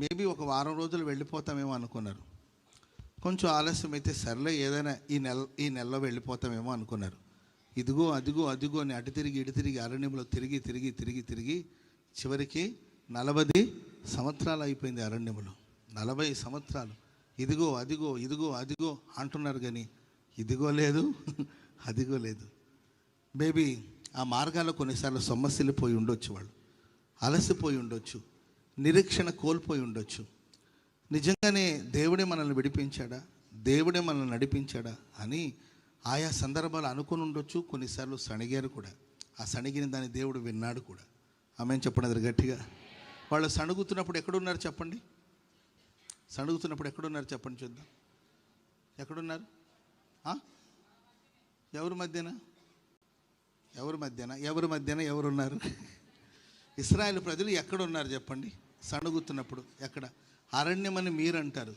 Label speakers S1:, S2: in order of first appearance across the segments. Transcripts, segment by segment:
S1: Maybe ఒక వారం రోజులు వెళ్ళిపోతామేమో అనుకున్నారు. కొంచెం ఆలస్యం అయితే సర్లే ఏదైనా ఈ నెలలో వెళ్ళిపోతామేమో అనుకున్నారు. ఇదిగో అదిగో అదిగో అని అటు తిరిగి ఇటు తిరిగి అరణ్యంలో తిరిగి తిరిగి తిరిగి తిరిగి చివరికి 40 సంవత్సరాలు అయిపోయింది అరణ్యములో. 40 సంవత్సరాలు ఇదిగో అదిగో ఇదిగో అదిగో అంటున్నారు, కానీ ఇదిగో లేదు అదిగో లేదు. మేబీ ఆ మార్గాల్లో కొన్నిసార్లు సొమ్మసిల్లిపోయి ఉండొచ్చు, వాళ్ళు అలసిపోయి ఉండొచ్చు, నిరీక్షణ కోల్పోయి ఉండొచ్చు. నిజంగానే దేవుడే మనల్ని విడిపించాడా, దేవుడే మనల్ని నడిపించాడా అని ఆయా సందర్భాలు అనుకుని ఉండొచ్చు. కొన్నిసార్లు సణిగారు కూడా. ఆ సణిగిన దాన్ని దేవుడు విన్నాడు కూడా. ఆమెను చెప్పండి గట్టిగా. వాళ్ళు సణుగుతున్నప్పుడు ఎక్కడున్నారు చెప్పండి? సణుగుతున్నప్పుడు ఎక్కడున్నారు చెప్పండి చూద్దాం. ఎక్కడున్నారు? ఎవరి మధ్యన ఎవరున్నారు? ఇశ్రాయేలు ప్రజలు ఎక్కడున్నారు చెప్పండి? సణుగుతున్నప్పుడు ఎక్కడ? అరణ్యమని మీరు అంటారు.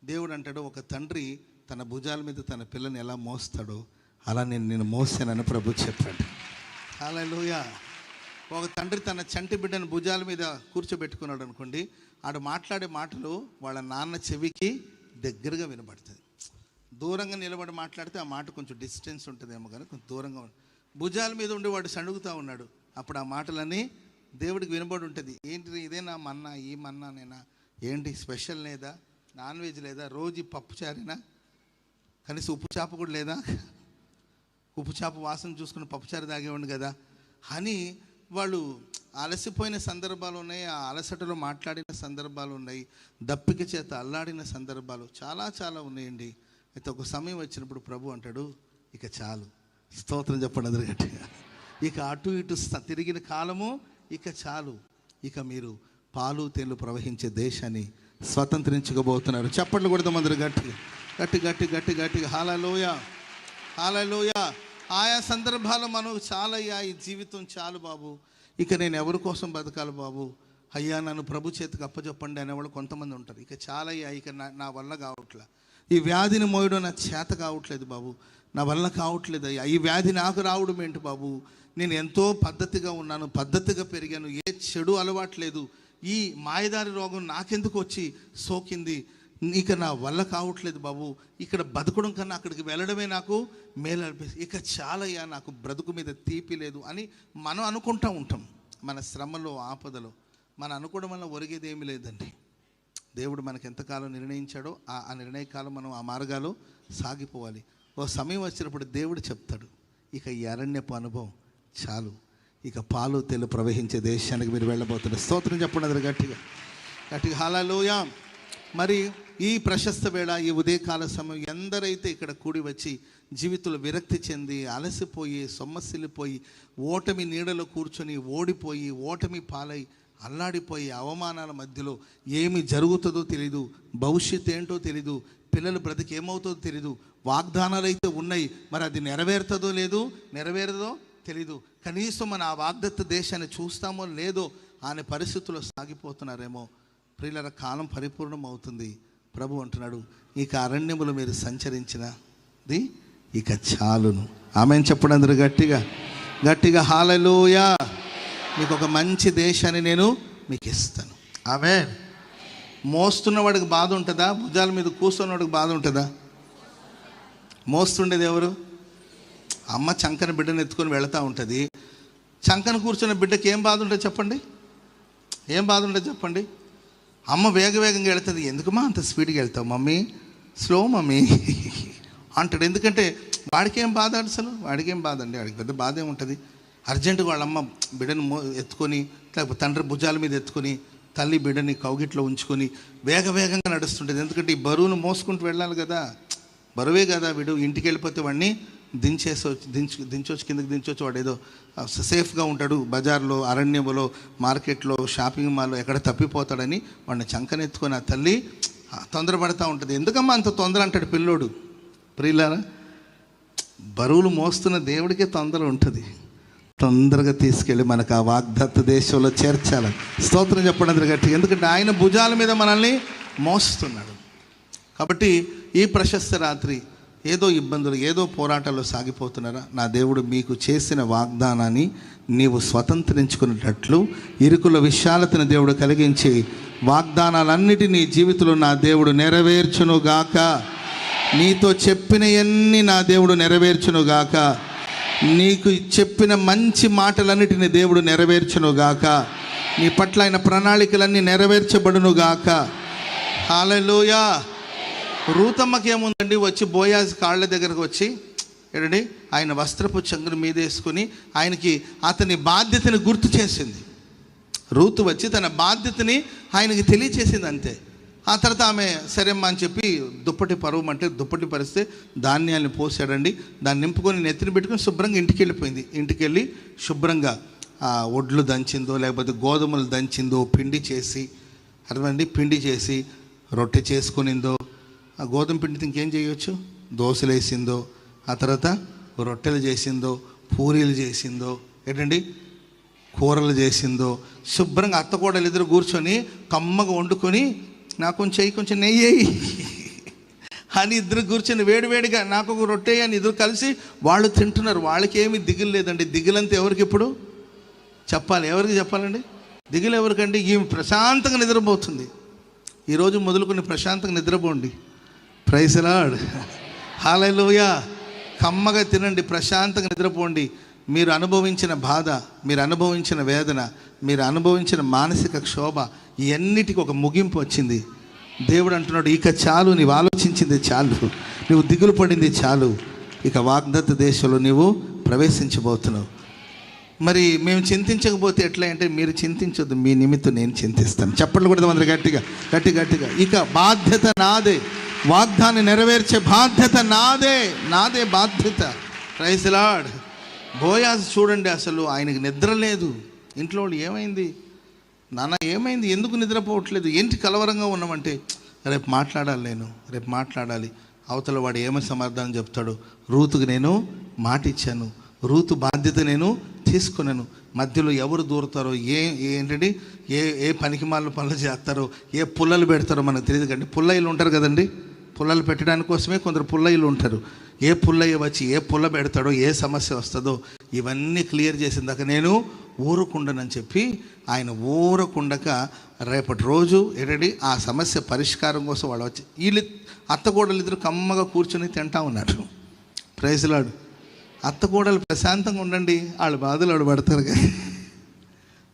S1: దేవుడు అంటాడు, ఒక తండ్రి తన భుజాల మీద తన పిల్లని ఎలా మోస్తాడో అలా నేను మోసానని ప్రభు చెప్పాడు. హల్లెలూయా. ఒక తండ్రి తన చంటి బిడ్డను భుజాల మీద కూర్చోబెట్టుకున్నాడు అనుకోండి, ఆడు మాట్లాడే మాటలు వాళ్ళ నాన్న చెవికి దగ్గరగా వినబడుతుంది. దూరంగా నిలబడి మాట్లాడితే ఆ మాట కొంచెం డిస్టెన్స్ ఉంటుందేమో, కానీ కొంచెం దూరంగా భుజాల మీద ఉండి వాడు సణుగుతూ ఉన్నాడు. అప్పుడు ఆ మాటలన్నీ దేవుడికి వినబడి ఉంటుంది. ఏంటి ఇదేనా మన్నా, ఈ మన్నానేనా, ఏంటి స్పెషల్ లేదా, నాన్ వెజ్ లేదా, రోజు పప్పుచారేనా, కనీసం ఉప్పు చేప కూడా లేదా, ఉప్పు చేప వాసన చూసుకుని పప్పుచారు తాగేవాడు కదా అని వాళ్ళు అలసిపోయిన సందర్భాలు ఉన్నాయి. ఆ అలసటలో మాట్లాడిన సందర్భాలు ఉన్నాయి. దప్పిక చేత అల్లాడిన సందర్భాలు చాలా చాలా ఉన్నాయండి. అయితే ఒక సమయం వచ్చినప్పుడు ప్రభు అంటాడు, ఇక చాలు. స్తోత్రం చెప్పండి అందరు గట్టిగా. ఇక అటు ఇటు తిరిగిన కాలము ఇక చాలు. ఇక మీరు పాలు తేళ్లు ప్రవహించే దేశాన్ని స్వతంత్రించుకోబోతున్నారు. చప్పట్లు కొడదాం అందరు గట్టి గట్టి గట్టి గట్టి గట్టిగా. హల్లెలూయా హల్లెలూయా. ఆయా సందర్భాలు మనం చాలయ్యా, ఈ జీవితం చాలు బాబు, ఇక నేను ఎవరి కోసం బతకాలి బాబు, అయ్యా నన్ను ప్రభు చేతికి అప్పచెప్పండి అనేవాళ్ళు కొంతమంది ఉంటారు. ఇక చాలయ్యా, ఇక నా వల్ల కావట్లే, ఈ వ్యాధిని మోయడం నా చేత కావట్లేదు బాబు, నా వల్ల కావట్లేదు అయ్యా, ఈ వ్యాధి నాకు రావడం ఏంటి బాబు, నేను ఎంతో పద్ధతిగా ఉన్నాను, పద్ధతిగా పెరిగాను, ఏ చెడు అలవాట్లేదు, ఈ మాయదారి రోగం నాకెందుకు వచ్చి సోకింది, ఇక నా వల్ల కావట్లేదు బాబు, ఇక్కడ బతకడం కన్నా అక్కడికి వెళ్ళడమే నాకు మేలు అనిపిస్తుంది, ఇక చాలయ్యా నాకు బ్రతుకు మీద తీపి లేదు అని మనం అనుకుంటూ ఉంటాం. మన శ్రమలో ఆపదలో మనం అనుకోవడం వల్ల ఒరిగేది ఏమీ లేదండి. దేవుడు మనకు ఎంతకాలం నిర్ణయించాడో ఆ నిర్ణయకాలం మనం ఆ మార్గాలు సాగిపోవాలి. ఓ సమయం వచ్చినప్పుడు దేవుడు చెప్తాడు, ఇక ఈ అరణ్యపు అనుభవం చాలు, ఇక పాలు తేళ్లు ప్రవహించే దేశానికి మీరు వెళ్ళబోతున్నారు. స్తోత్రం చెప్పండి అది గట్టిగా గట్టిగా. హల్లెలూయా. మరి ఈ ప్రశస్త వేళ, ఈ ఉదయకాల సమయం ఎందరైతే ఇక్కడ కూడి వచ్చి జీవితంలో విరక్తి చెంది అలసిపోయి సొమ్మసిల్లిపోయి ఓటమి నీడలో కూర్చొని ఓడిపోయి ఓటమి పాలై అల్లాడిపోయి అవమానాల మధ్యలో ఏమి జరుగుతుందో తెలీదు, భవిష్యత్తు ఏంటో తెలీదు, పిల్లల బ్రతికి ఏమవుతుందో తెలీదు, వాగ్దానాలు అయితే ఉన్నాయి, మరి అది నెరవేరదో తెలీదు, కనీసం మన ఆ వాగ్దత్త దేశాన్ని చూస్తామో లేదో అనే పరిస్థితుల్లో సాగిపోతున్నారేమో. ప్రియుల కాలం పరిపూర్ణం అవుతుంది. ప్రభు అంటున్నాడు, ఇక అరణ్యములు మీరు సంచరించినది ఇక చాలును. ఆమెను చెప్పండి అందరూ గట్టిగా గట్టిగా. హల్లెలూయా. మీకు ఒక మంచి దేశాన్ని నేను మీకు ఇస్తాను. ఆమేన్. మోస్తున్నవాడికి బాధ ఉంటుందా? భుజాల మీద కూర్చున్నవాడికి బాధ ఉంటుందా? మోస్తుండేది ఎవరు? అమ్మ చంకన బిడ్డను ఎత్తుకొని వెళుతూ ఉంటుంది. చంకన కూర్చున్న బిడ్డకి ఏం బాధ ఉంటుంది చెప్పండి? ఏం బాధ ఉంటుంది చెప్పండి? అమ్మ వేగంగా వెళుతుంది. ఎందుకమ్మా అంత స్పీడ్గా వెళ్తావు మమ్మీ, స్లో మమ్మీ అంటాడు. ఎందుకంటే వాడికేం బాధ, అసలు వాడికేం బాధ అండి, వాడికి పెద్ద బాధ ఏముంటుంది. అర్జెంటుగా వాళ్ళ అమ్మ బిడ్డను ఎత్తుకొని, లేకపోతే తండ్రి భుజాల మీద ఎత్తుకొని, తల్లి బిడ్డని కౌగిట్లో ఉంచుకొని వేగంగా నడుస్తుంటుంది. ఎందుకంటే ఈ బరువును మోసుకుంటూ వెళ్ళాలి కదా, బరువే కదా వీడు. ఇంటికి వెళ్ళిపోతే వాడిని దించొచ్చు కిందకి దించొచ్చు, వాడు ఏదో సేఫ్గా ఉంటాడు. బజార్లో, అరణ్యంలో, మార్కెట్లో, షాపింగ్ మాల్లో ఎక్కడ తప్పిపోతాడని వాడిని చంకనెత్తుకొని ఆ తల్లి తొందరపడతా ఉంటుంది. ఎందుకమ్మా అంత తొందర అంటాడు పిల్లోడు. ప్రియులారా, బరువులు మోస్తున్న దేవుడికే తొందర ఉంటుంది. తొందరగా తీసుకెళ్ళి మనకు ఆ వాగ్దత్త దేశంలో చేర్చాలి. స్తోత్రం చెప్పండి అందరు గట్టి. ఎందుకంటే ఆయన భుజాల మీద మనల్ని మోస్తున్నాడు. కాబట్టి ఈ ప్రశస్త రాత్రి ఏదో ఇబ్బందులు, ఏదో పోరాటాలు సాగిపోతున్నారా? నా దేవుడు మీకు చేసిన వాగ్దానాన్ని నీవు స్వతంత్రించుకునేటట్లు ఇరుకుల విశాలతను దేవుడు కలిగించి వాగ్దానాలన్నిటినీ జీవితంలో నా దేవుడు నెరవేర్చునుగాక. నీతో చెప్పినవన్నీ నా దేవుడు నెరవేర్చునుగాక. నీకు చెప్పిన మంచి మాటలన్నిటిని దేవుడు నెరవేర్చునుగాక. నీ పట్ల ఆయన ప్రణాళికలన్నీ నెరవేర్చబడునుగాక. హల్లెలూయా. రూతమ్మకి ఏముందండి, వచ్చి బోయాజ్ కాళ్ళ దగ్గరకు వచ్చి ఏంటండి ఆయన వస్త్రపు చంగుని మీద వేసుకుని ఆయనకి అతని బాధ్యతని గుర్తు చేసింది. రూతు వచ్చి తన బాధ్యతని ఆయనకి తెలియచేసింది అంతే. ఆ తర్వాత ఆమె సరేమ్మా అని చెప్పి దుప్పటి పరువమంటే దుప్పటి పరిస్తే ధాన్యాన్ని పోసాడండి. దాన్ని నింపుకొని నెత్తిని పెట్టుకొని శుభ్రంగా ఇంటికి వెళ్ళిపోయింది. ఇంటికి వెళ్ళి శుభ్రంగా ఒడ్లు దంచిందో లేకపోతే గోధుమలు దంచిందో పిండి చేసి అర్థమండి పిండి చేసి రొట్టె చేసుకునిందో. ఆ గోధుమ పిండితో ఇంకేం చేయవచ్చు, దోశలు వేసిందో, ఆ తర్వాత రొట్టెలు చేసిందో, పూరీలు చేసిందో, ఏంటండి కూరలు చేసిందో. శుభ్రంగా అత్త కోడలు ఇద్దరు కూర్చొని కమ్మగా వండుకొని నాకు కొంచెం నెయ్యి అని ఇద్దరు కూర్చొని వేడివేడిగా నాకు ఒక రొట్టె అని ఇద్దరు కలిసి వాళ్ళు తింటున్నారు. వాళ్ళకి ఏమీ దిగులు లేదండి. దిగులంతా ఎవరికి ఇప్పుడు చెప్పాలి, ఎవరికి చెప్పాలండి దిగులు ఎవరికండి? ఈమె ప్రశాంతంగా నిద్రపోతుంది. ఈరోజు మొదలుకొని ప్రశాంతంగా నిద్రపోండి. Praise the lord. హల్లెలూయా. కమ్మగా తినండి, ప్రశాంతంగా నిద్రపోండి. మీరు అనుభవించిన బాధ, మీరు అనుభవించిన వేదన, మీరు అనుభవించిన మానసిక క్షోభ ఇవన్నిటికీ ఒక ముగింపు వచ్చింది. దేవుడు అంటున్నాడు, ఇక చాలు, నీవు ఆలోచించింది చాలు, నువ్వు దిగులు పడింది చాలు, ఇక వాగ్దత్త దేశంలో నీవు ప్రవేశించబోతున్నావు. మరి మేము చింతించకపోతే ఎట్లా అంటే, మీరు చింతించొద్దు, మీ నిమిత్తం నేను చింతిస్తాను. చెప్పండి కూడా అందరు గట్టిగా. ఇక బాధ్యత నాదే, వాగ్దాన్ని నెరవేర్చే బాధ్యత నాదే బాధ్యత. Praise the lord. బోయాజు చూడండి, అసలు ఆయనకి నిద్ర లేదు. ఇంట్లో ఏమైంది నాన్న, ఏమైంది, ఎందుకు నిద్రపోవట్లేదు, ఏంటి కలవరంగా ఉన్నామంటే, రేపు మాట్లాడాలి. అవతల వాడు ఏమని సమాధానం చెప్తాడు, రూతుకు నేను మాట ఇచ్చాను, రూతు బాధ్యత నేను తీసుకున్నాను. మధ్యలో ఎవరు దూరతారో, ఏంటండి ఏ పనికిమాలిన పనులు చేస్తారో, ఏ పుల్లలు పెడతారో మనకు తెలియదు. కండి పుల్లయ్యలు ఉంటారు కదండి, పుల్లలు పెట్టడానికి కోసమే కొందరు పుల్లయ్యలు ఉంటారు. ఏ పుల్లయ్య వచ్చి ఏ పుల్ల పెడతాడో, ఏ సమస్య వస్తుందో ఇవన్నీ క్లియర్ చేసిందాక నేను ఊరుకుండనని చెప్పి ఆయన ఊరకుండక రేపటి రోజు ఏంటండి ఆ సమస్య పరిష్కారం కోసం వాళ్ళు వచ్చి వీళ్ళు అత్తకోడలు ఇద్దరు కమ్మగా కూర్చొని తింటా ఉన్నారు. Praise the lord. అత్తకోడలు ప్రశాంతంగా ఉండండి, వాళ్ళు బాధలు వాడు పడతారు కదా.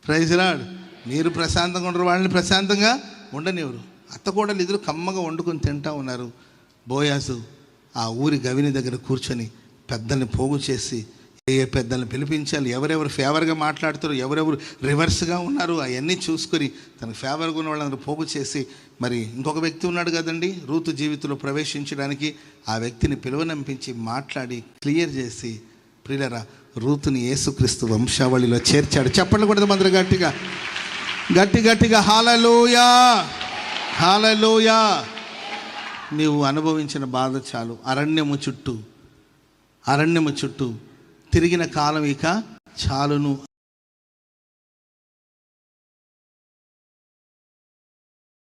S1: Praise the Lord. మీరు ప్రశాంతంగా ఉండరు, వాళ్ళని ప్రశాంతంగా ఉండనివ్వరు. అత్తకోడలు ఇద్దరు కమ్మగా వండుకొని తింటా ఉన్నారు. బోయాజు ఆ ఊరి గవిని దగ్గర కూర్చొని పెద్దల్ని పోగు చేసి ఏ పెద్దల్ని పిలిపించాలి, ఎవరెవరు ఫేవర్గా మాట్లాడుతారు, ఎవరెవరు రివర్స్గా ఉన్నారు అవన్నీ చూసుకొని తనకు ఫేవర్గా ఉన్న వాళ్ళందరూ పోగు చేసి, మరి ఇంకొక వ్యక్తి ఉన్నాడు కదండి రూతు జీవితంలో ప్రవేశించడానికి, ఆ వ్యక్తిని పిలువనంపించి మాట్లాడి క్లియర్ చేసి, ప్రియులరా రూతుని యేసుక్రీస్తు వంశావళిలో చేర్చాడు. చెప్పండి కూడా అందరూ గట్టిగా హల్లెలూయా. నీవు అనుభవించిన బాధ చాలు. అరణ్యము చుట్టూ తిరిగిన కాలం ఇక చాలును.